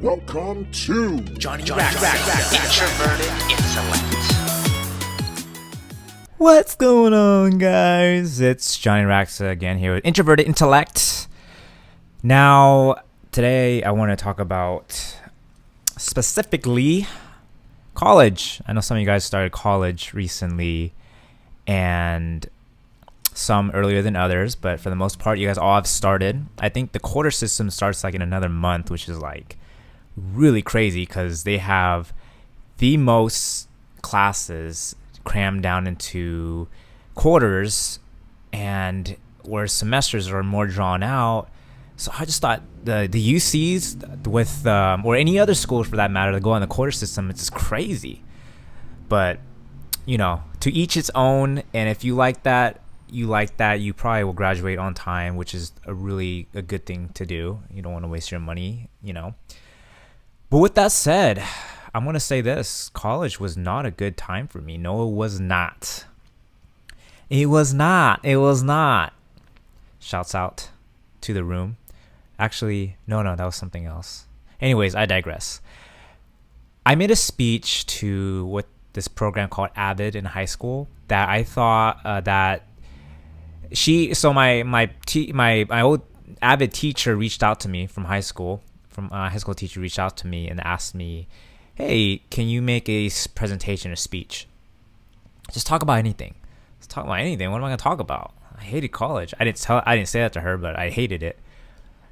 Welcome to Johnny Rax, introverted intellect. What's going on, guys? It's Johnny Raxa again here with Introverted Intellect. Now, today I want to talk about specifically college. I know some of you guys started college recently and some earlier than others, but for the most part, you guys all have started. I think the quarter system starts like in another month, which is like really crazy because they have the most classes crammed down into quarters, and where semesters are more drawn out. So I just thought the UCs with or any other schools for that matter that go on the quarter system, it's just crazy. But you know, to each its own. And if you like that, you probably will graduate on time, which is a good thing to do. You don't want to waste your money, you know. But with that said, I'm going to say this. College was not a good time for me. No, it was not. It was not. Shouts out to the room. Actually, no, that was something else. Anyways, I digress. I made a speech to what this program called AVID in high school that I thought my old AVID teacher reached out to me from high school. High school teacher reached out to me and asked me, hey, can you make a presentation or speech? Just talk about anything. Let's talk about anything. What am I going to talk about? I hated college. I didn't say that to her, but I hated it.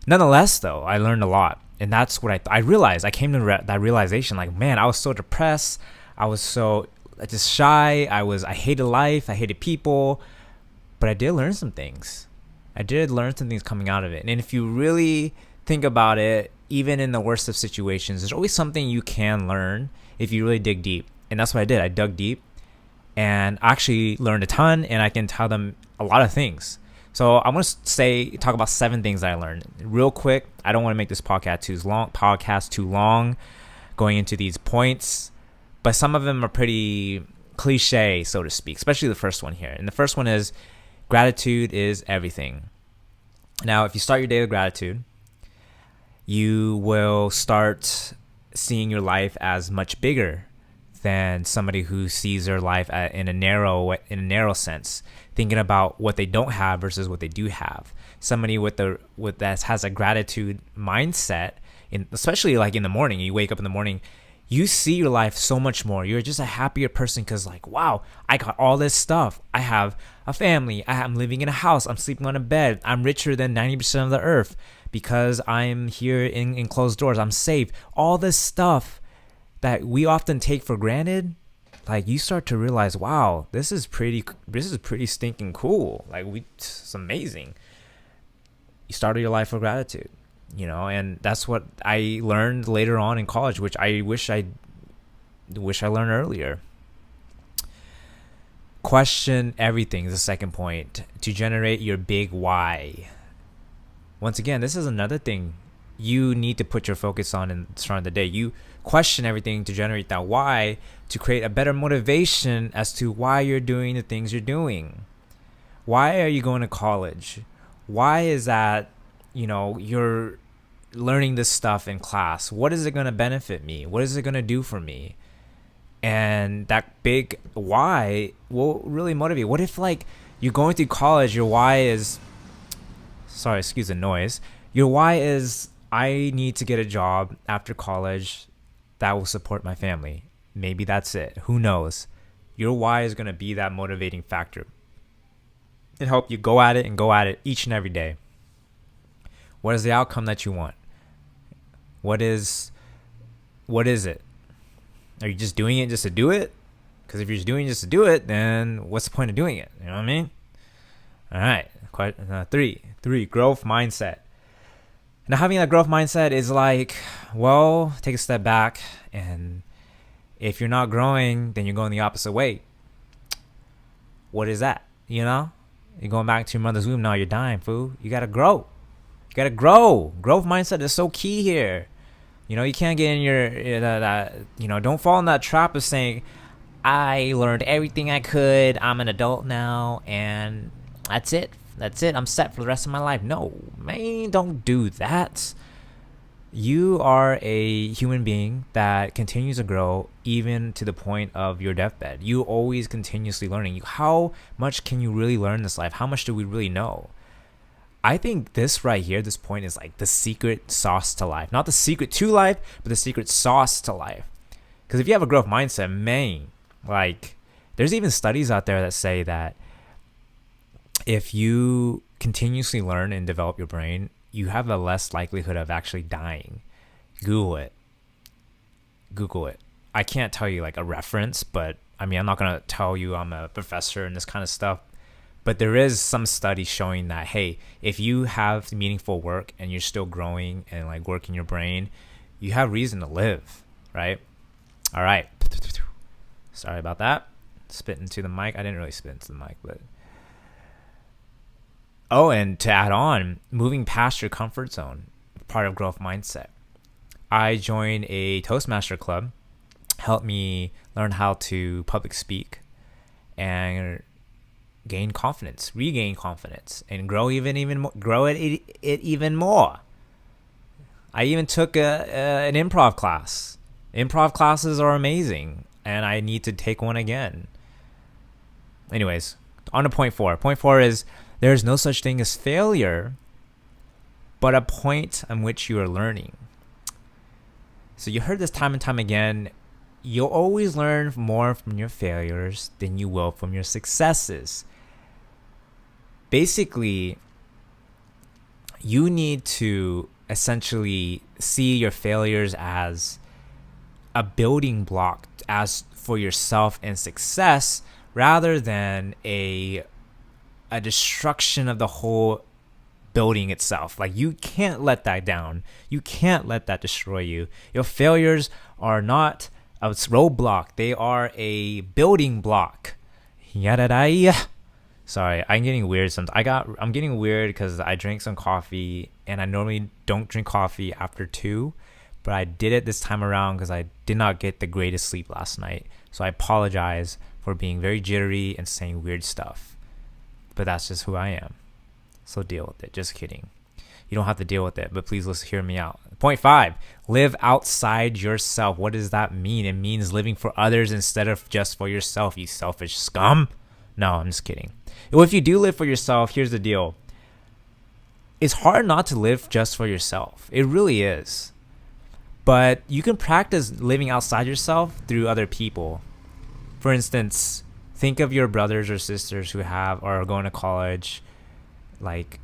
Nonetheless, though, I learned a lot. And that's what I realized. I came to that realization, like, man, I was so depressed. I was so just shy. I hated life. I hated people. But I did learn some things. Coming out of it. And if you really think about it, even in the worst of situations, there's always something you can learn if you really dig deep. And that's what I did. I dug deep and actually learned a ton, and I can tell them a lot of things. So I'm going to talk about 7 things that I learned real quick. I don't want to make this podcast too long going into these points, but some of them are pretty cliche, so to speak, especially the first one here. And the first one is gratitude is everything. Now, if you start your day with gratitude, you will start seeing your life as much bigger than somebody who sees their life in a narrow sense, thinking about what they don't have versus what they do have. Somebody that has a gratitude mindset, especially like in the morning, you wake up in the morning, you see your life so much more. You're just a happier person because, like, wow, I got all this stuff. I have a family. I'm living in a house. I'm sleeping on a bed. I'm richer than 90% of the earth because I'm here in closed doors. I'm safe. All this stuff that we often take for granted, like, you start to realize, wow, this is pretty stinking cool. Like, it's amazing. You started your life with gratitude. You know, and that's what I learned later on in college, which I wish I learned earlier. Question everything is the second point to generate your big why. Once again, this is another thing you need to put your focus on in the start of the day. You question everything to generate that why, to create a better motivation as to why you're doing the things you're doing. Why are you going to college? Why is that? You know, you're learning this stuff in class. What is it going to benefit me? What is it going to do for me? And that big why will really motivate. What if, like, you're going through college, your why is, sorry, excuse the noise. Your why is, I need to get a job after college that will support my family. Maybe that's it. Who knows? Your why is going to be that motivating factor and help you go at it each and every day. What is the outcome that you want? What is it? Are you just doing it just to do it? Because if you're just doing it just to do it, then what's the point of doing it? You know what I mean? All right. 3, growth mindset. Now, having that growth mindset is like, well, take a step back, and if you're not growing, then you're going the opposite way. What is that? You know? You're going back to your mother's womb. Now you're dying, fool. You got to grow. Growth mindset is so key here. You know, you can't get in don't fall in that trap of saying, I learned everything I could. I'm an adult now, and that's it. I'm set for the rest of my life. No, man, don't do that. You are a human being that continues to grow even to the point of your deathbed. You always continuously learning. How much can you really learn in this life? How much do we really know? I think this right here, this point is like the secret sauce to life. Not the secret to life, but the secret sauce to life. Because if you have a growth mindset, man, like there's even studies out there that say that if you continuously learn and develop your brain, you have a less likelihood of actually dying. Google it. I can't tell you like a reference, but I mean, I'm not going to tell you I'm a professor and this kind of stuff. But there is some studies showing that, hey, if you have meaningful work and you're still growing and like working your brain, you have reason to live, right? All right. Sorry about that. Spit into the mic. I didn't really spit into the mic, but... Oh, and to add on, moving past your comfort zone, part of growth mindset. I joined a Toastmaster club, helped me learn how to public speak and regain confidence, and grow it even more. I even took an improv class. Improv classes are amazing, and I need to take one again. Anyways, on to point 4. Point 4 is there is no such thing as failure, but a point on which you are learning. So you heard this time and time again. You'll always learn more from your failures than you will from your successes. Basically, you need to essentially see your failures as a building block as for yourself and success, rather than a destruction of the whole building itself. Like, you can't let that down. You can't let that destroy you. Your failures are not a roadblock. They are a building block. Yadadai. Sorry, I'm getting weird sometimes. I'm getting weird because I drank some coffee, and I normally don't drink coffee after 2, but I did it this time around because I did not get the greatest sleep last night. So I apologize for being very jittery and saying weird stuff. But that's just who I am. So deal with it. Just kidding. You don't have to deal with it, but please hear me out. Point 5, live outside yourself. What does that mean? It means living for others instead of just for yourself, you selfish scum. No, I'm just kidding. Well, if you do live for yourself, here's the deal. It's hard not to live just for yourself. It really is. But you can practice living outside yourself through other people. For instance, think of your brothers or sisters who are going to college. Like,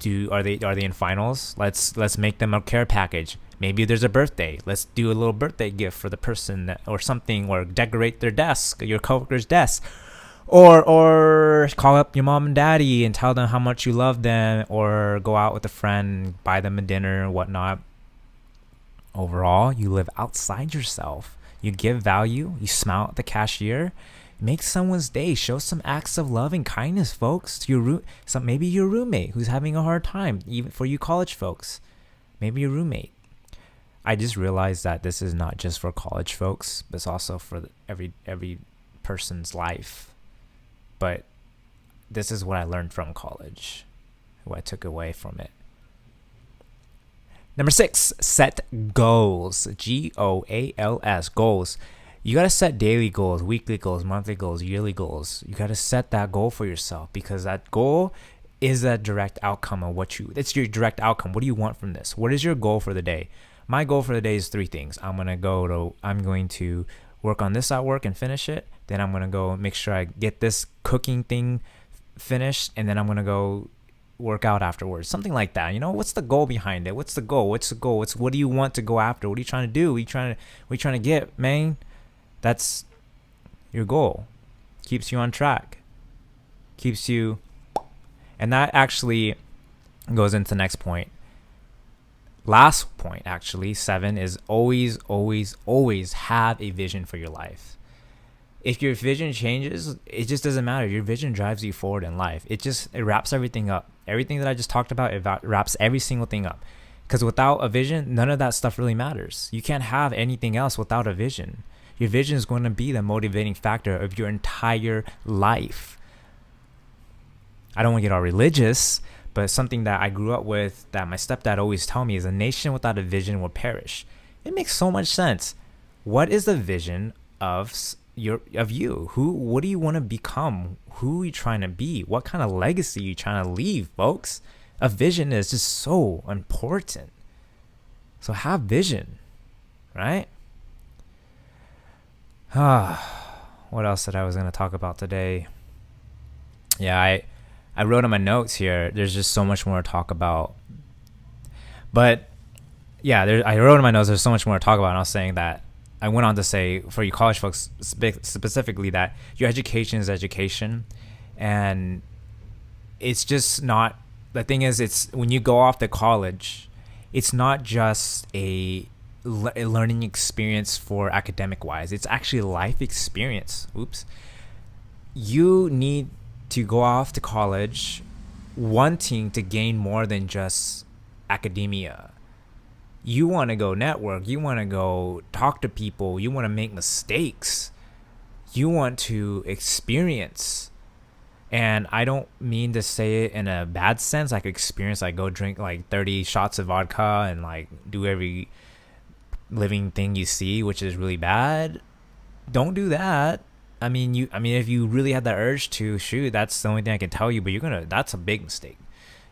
are they in finals? Let's make them a care package. Maybe there's a birthday. Let's do a little birthday gift for the person or something, or decorate their desk, your coworker's desk. Or call up your mom and daddy and tell them how much you love them, or go out with a friend, buy them a dinner and whatnot. Overall, you live outside yourself. You give value. You smile at the cashier. Make someone's day. Show some acts of love and kindness, folks. To maybe your roommate who's having a hard time. Even for you college folks, maybe your roommate. I just realized that this is not just for college folks, but it's also for every person's life. But this is what I learned from college, what I took away from it. Number 6, set goals. Goals. Goals. You got to set daily goals, weekly goals, monthly goals, yearly goals. You got to set that goal for yourself, because that goal is a direct outcome of it's your direct outcome. What do you want from this? What is your goal for the day? My goal for the day is 3 things. I'm going to work on this at work and finish it. Then I'm going to go make sure I get this cooking thing finished. And then I'm going to go work out afterwards. Something like that. What's the goal behind it? What's the goal? What do you want to go after? What are you trying to do? What are you trying to get, man? That's your goal. Keeps you on track. And that actually goes into the next point. Last point, actually, 7, is always, always, always have a vision for your life. If your vision changes, it just doesn't matter. Your vision drives you forward in life. It wraps everything up. Everything that I just talked about, it wraps every single thing up. Because without a vision, none of that stuff really matters. You can't have anything else without a vision. Your vision is going to be the motivating factor of your entire life. I don't want to get all religious, But something that I grew up with that my stepdad always tell me is a nation without a vision will perish. It makes so much sense. What is the vision of you? What do you want to become? Who are you trying to be? What kind of legacy are you trying to leave, folks? A vision is just so important. So have vision, right? What else that I was going to talk about today? Yeah, I wrote in my notes here. There's just so much more to talk about. But yeah, I wrote in my notes there's so much more to talk about. And I was saying that I went on to say for you college folks specifically that your education is education. And it's just not, the thing is, it's when you go off to college, it's not just a learning experience for academic wise. It's actually a life experience. You need to go off to college wanting to gain more than just academia. You want to go network. You want to go talk to people. You want to make mistakes. You want to experience. And I don't mean to say it in a bad sense, like experience, like go drink like 30 shots of vodka and like do every living thing you see, which is really bad. Don't do that. I mean, if you really had the urge to, shoot, that's the only thing I can tell you, but that's a big mistake.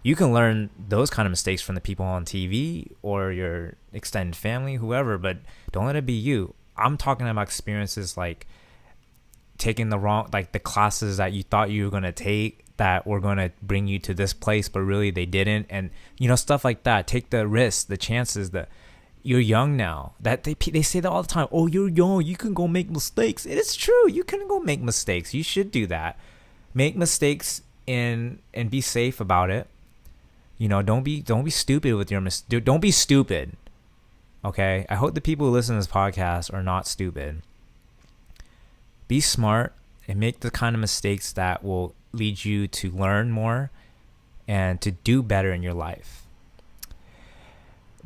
You can learn those kind of mistakes from the people on TV or your extended family, whoever, but don't let it be you. I'm talking about experiences like taking the classes that you thought you were going to take that were going to bring you to this place, but really they didn't. And, stuff like that. Take the risks, the chances, you're young now. That they say that all the time. Oh, you're young. You can go make mistakes. It is true. You can go make mistakes. You should do that. Make mistakes and be safe about it. Don't be stupid with your mistakes. Don't be stupid. Okay? I hope the people who listen to this podcast are not stupid. Be smart and make the kind of mistakes that will lead you to learn more and to do better in your life.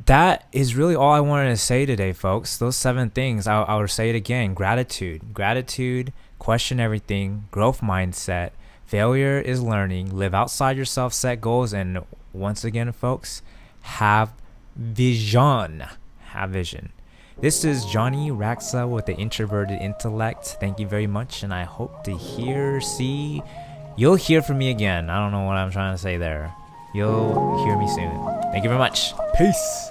That is really all I wanted to say today, folks. Those 7 things. I'll say it again. Gratitude, question everything, growth mindset, failure is learning, live outside yourself, set goals, and once again, folks, have vision. This is Johnny Raxa with the Introverted Intellect. Thank you very much, and I hope to you'll hear from me again. I don't know what I'm trying to say there. You'll hear me soon. Thank you very much. Peace.